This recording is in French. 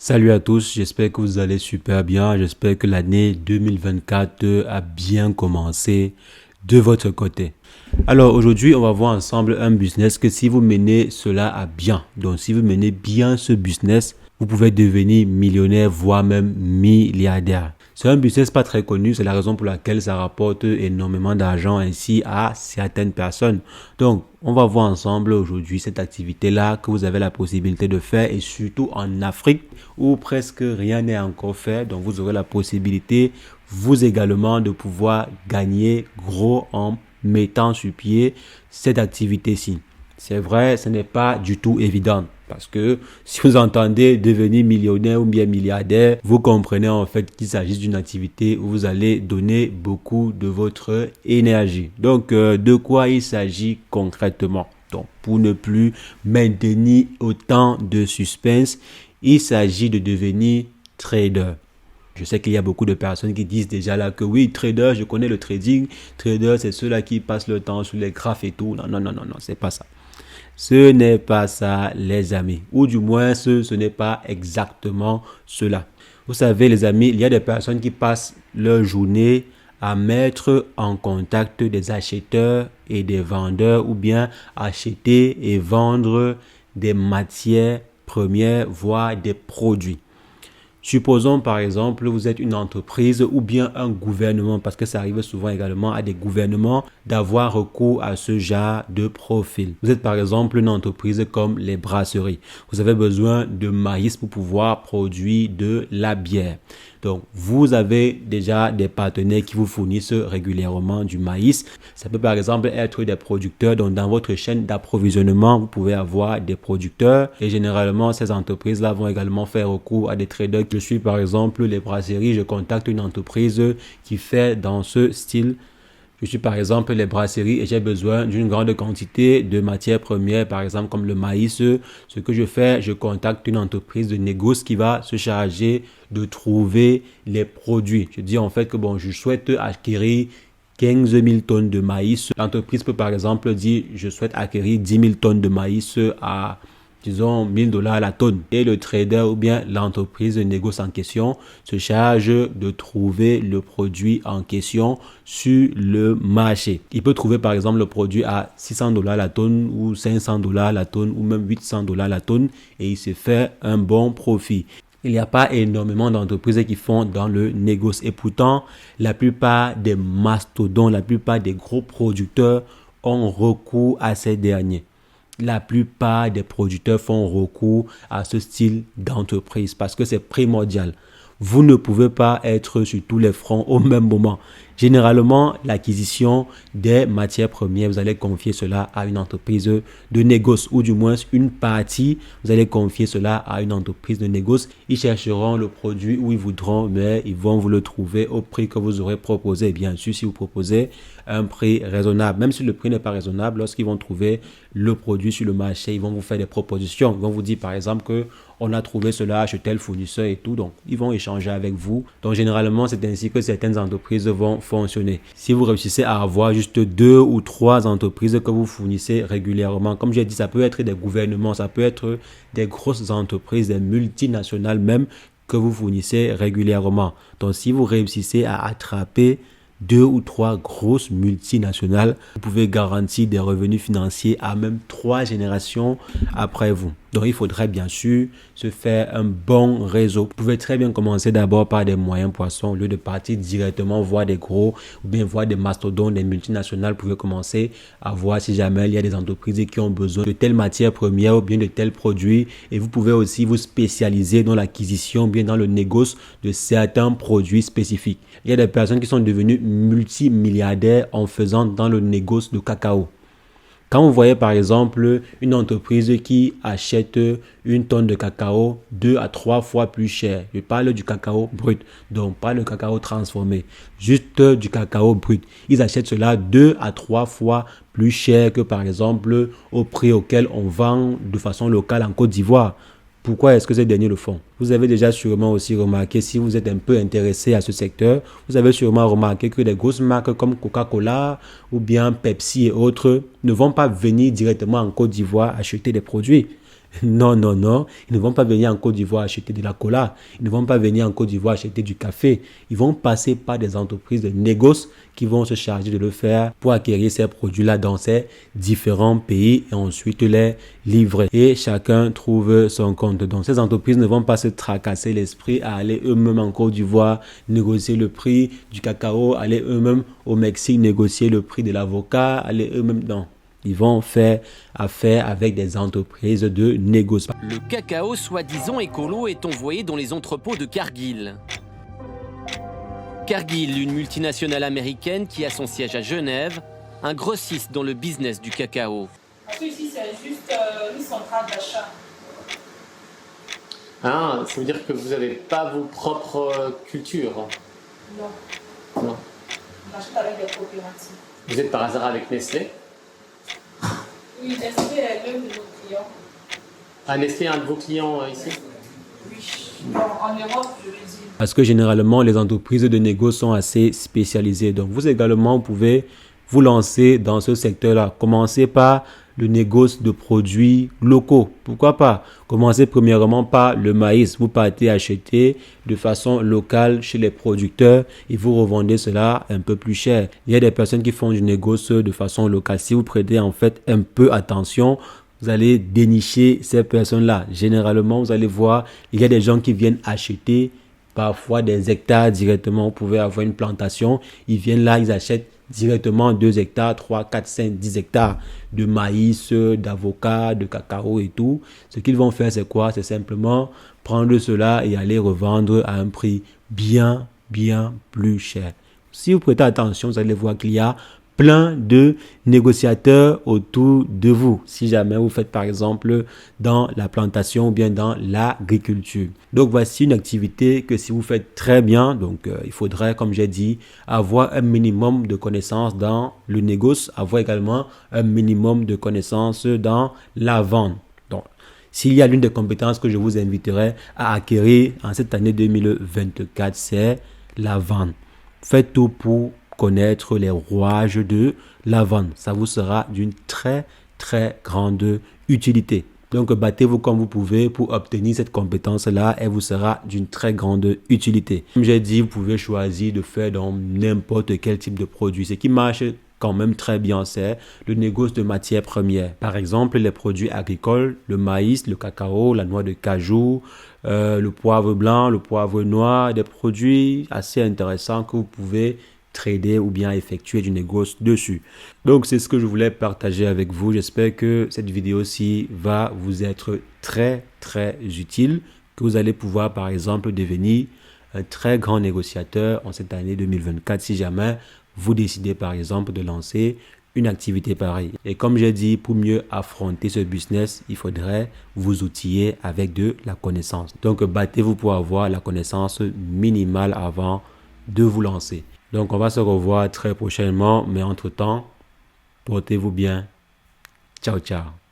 Salut à tous, j'espère que vous allez super bien. J'espère que l'année 2024 a bien commencé de votre côté. Alors aujourd'hui, on va voir ensemble un business que si vous menez cela à bien, donc si vous menez bien ce business, vous pouvez devenir millionnaire, voire même milliardaire. C'est un business pas très connu, c'est la raison pour laquelle ça rapporte énormément d'argent ainsi à certaines personnes. Donc, on va voir ensemble aujourd'hui cette activité-là que vous avez la possibilité de faire et surtout en Afrique où presque rien n'est encore fait. Donc, vous aurez la possibilité, vous également, de pouvoir gagner gros en mettant sur pied cette activité-ci. C'est vrai, ce n'est pas du tout évident. Parce que si vous entendez devenir millionnaire ou bien milliardaire, vous comprenez en fait qu'il s'agit d'une activité où vous allez donner beaucoup de votre énergie. Donc, de quoi il s'agit concrètement? Donc, pour ne plus maintenir autant de suspense, il s'agit de devenir trader. Je sais qu'il y a beaucoup de personnes qui disent déjà là que oui, trader, je connais le trading. Trader, c'est ceux-là qui passent le temps sur les graphes et tout. Non, non, non, non, non, c'est pas ça. Ce n'est pas ça, les amis. Ou du moins, ce n'est pas exactement cela. Vous savez, les amis, il y a des personnes qui passent leur journée à mettre en contact des acheteurs et des vendeurs ou bien acheter et vendre des matières premières, voire des produits. Supposons par exemple, vous êtes une entreprise ou bien un gouvernement, parce que ça arrive souvent également à des gouvernements d'avoir recours à ce genre de profil. Vous êtes par exemple une entreprise comme les brasseries. Vous avez besoin de maïs pour pouvoir produire de la bière. Donc, vous avez déjà des partenaires qui vous fournissent régulièrement du maïs. Ça peut par exemple être des producteurs. Donc, dans votre chaîne d'approvisionnement, vous pouvez avoir des producteurs. Et généralement, ces entreprises-là vont également faire recours à des traders. Je suis par exemple les brasseries. Je contacte une entreprise qui fait dans ce style. Je suis par exemple les brasseries et j'ai besoin d'une grande quantité de matières premières, par exemple comme le maïs. Ce que je fais, je contacte une entreprise de négoce qui va se charger de trouver les produits. Je dis en fait que bon, je souhaite acquérir 15 000 tonnes de maïs. L'entreprise peut par exemple dire, je souhaite acquérir 10 000 tonnes de maïs à disons 1 000 $ la tonne. Et le trader ou bien l'entreprise de négoce en question se charge de trouver le produit en question sur le marché. Il peut trouver par exemple le produit à 600 $ la tonne ou 500 $ la tonne ou même 800 $ la tonne et il se fait un bon profit. Il n'y a pas énormément d'entreprises qui font dans le négoce et pourtant la plupart des mastodontes, la plupart des gros producteurs ont recours à ces derniers. La plupart des producteurs font recours à ce style d'entreprise parce que c'est primordial. Vous ne pouvez pas être sur tous les fronts au même moment. Généralement, l'acquisition des matières premières, vous allez confier cela à une entreprise de négoce ou du moins une partie, vous allez confier cela à une entreprise de négoce. Ils chercheront le produit où ils voudront, mais ils vont vous le trouver au prix que vous aurez proposé. Bien sûr, si vous proposez un prix raisonnable, même si le prix n'est pas raisonnable, lorsqu'ils vont trouver le produit sur le marché, ils vont vous faire des propositions. Ils vont vous dire par exemple que on a trouvé cela chez tel fournisseur et tout. Donc, ils vont échanger avec vous. Donc, généralement, c'est ainsi que certaines entreprises vont fonctionner. Si vous réussissez à avoir juste 2 ou 3 entreprises que vous fournissez régulièrement, comme j'ai dit, ça peut être des gouvernements, ça peut être des grosses entreprises, des multinationales même que vous fournissez régulièrement. Donc, si vous réussissez à attraper 2 ou 3 grosses multinationales, vous pouvez garantir des revenus financiers à même 3 générations après vous. Donc, il faudrait bien sûr se faire un bon réseau. Vous pouvez très bien commencer d'abord par des moyens poissons au lieu de partir directement voir des gros ou bien voir des mastodontes, des multinationales. Vous pouvez commencer à voir si jamais il y a des entreprises qui ont besoin de telle matière première ou bien de tels produits. Et vous pouvez aussi vous spécialiser dans l'acquisition ou bien dans le négoce de certains produits spécifiques. Il y a des personnes qui sont devenues multimilliardaires en faisant dans le négoce de cacao. Quand vous voyez par exemple une entreprise qui achète une tonne de cacao 2 à 3 fois plus cher, je parle du cacao brut, donc pas le cacao transformé, juste du cacao brut. Ils achètent cela 2 à 3 fois plus cher que par exemple au prix auquel on vend de façon locale en Côte d'Ivoire. Pourquoi est-ce que ces derniers le font? Vous avez déjà sûrement aussi remarqué, si vous êtes un peu intéressé à ce secteur, vous avez sûrement remarqué que des grosses marques comme Coca-Cola ou bien Pepsi et autres ne vont pas venir directement en Côte d'Ivoire acheter des produits. Non, non, non. Ils ne vont pas venir en Côte d'Ivoire acheter de la cola. Ils ne vont pas venir en Côte d'Ivoire acheter du café. Ils vont passer par des entreprises de négoce qui vont se charger de le faire pour acquérir ces produits-là dans ces différents pays et ensuite les livrer. Et chacun trouve son compte. Donc, ces entreprises ne vont pas se tracasser l'esprit à aller eux-mêmes en Côte d'Ivoire négocier le prix du cacao, aller eux-mêmes au Mexique négocier le prix de l'avocat, aller eux-mêmes dans. Ils vont faire affaire avec des entreprises de négociation. Le cacao soi-disant écolo est envoyé dans les entrepôts de Cargill. Cargill, une multinationale américaine qui a son siège à Genève, un grossiste dans le business du cacao. Ici, c'est juste une centrale d'achat. Ah, ça veut dire que vous n'avez pas vos propres cultures? Non. Non. On achète avec des coopératives. Vous êtes par hasard avec Nestlé? Oui, Nestlé est l'un de nos clients. Ah, Nestlé est un de vos clients ici? Oui. Bon, en Europe, je veux dire. Parce que généralement, les entreprises de négo sont assez spécialisées. Donc, vous également pouvez vous lancer dans ce secteur-là. Commencez par le négoce de produits locaux. Pourquoi pas? Commencez premièrement par le maïs. Vous partez acheter de façon locale chez les producteurs et vous revendez cela un peu plus cher. Il y a des personnes qui font du négoce de façon locale. Si vous prêtez en fait un peu attention, vous allez dénicher ces personnes-là. Généralement, vous allez voir, il y a des gens qui viennent acheter parfois des hectares directement. Vous pouvez avoir une plantation. Ils viennent là, ils achètent directement 2 hectares, 3, 4, 5, 10 hectares de maïs, d'avocat, de cacao et tout. Ce qu'ils vont faire, c'est quoi? C'est simplement prendre cela et aller revendre à un prix bien plus cher. Si vous prêtez attention, vous allez voir qu'il y a plein de négociateurs autour de vous, si jamais vous faites par exemple dans la plantation ou bien dans l'agriculture. Donc voici une activité que si vous faites très bien, donc il faudrait, comme j'ai dit, avoir un minimum de connaissances dans le négoce, avoir également un minimum de connaissances dans la vente. Donc, s'il y a l'une des compétences que je vous inviterai à acquérir en cette année 2024, c'est la vente. Faites tout pour connaître les rouages de la vente. Ça vous sera d'une très grande utilité. Donc, battez-vous comme vous pouvez pour obtenir cette compétence-là et vous sera d'une très grande utilité. Comme j'ai dit, vous pouvez choisir de faire dans n'importe quel type de produit. Ce qui marche quand même très bien, c'est le négoce de matières premières. Par exemple, les produits agricoles, le maïs, le cacao, la noix de cajou, le poivre blanc, le poivre noir, des produits assez intéressants que vous pouvez trader ou bien effectuer du négoce dessus. Donc, c'est ce que je voulais partager avec vous. J'espère que cette vidéo-ci va vous être très utile, que vous allez pouvoir, par exemple, devenir un très grand négociateur en cette année 2024 si jamais vous décidez, par exemple, de lancer une activité pareille. Et comme j'ai dit, pour mieux affronter ce business, il faudrait vous outiller avec de la connaissance. Donc, battez-vous pour avoir la connaissance minimale avant de vous lancer. Donc, on va se revoir très prochainement, mais entre-temps, portez-vous bien. Ciao, ciao.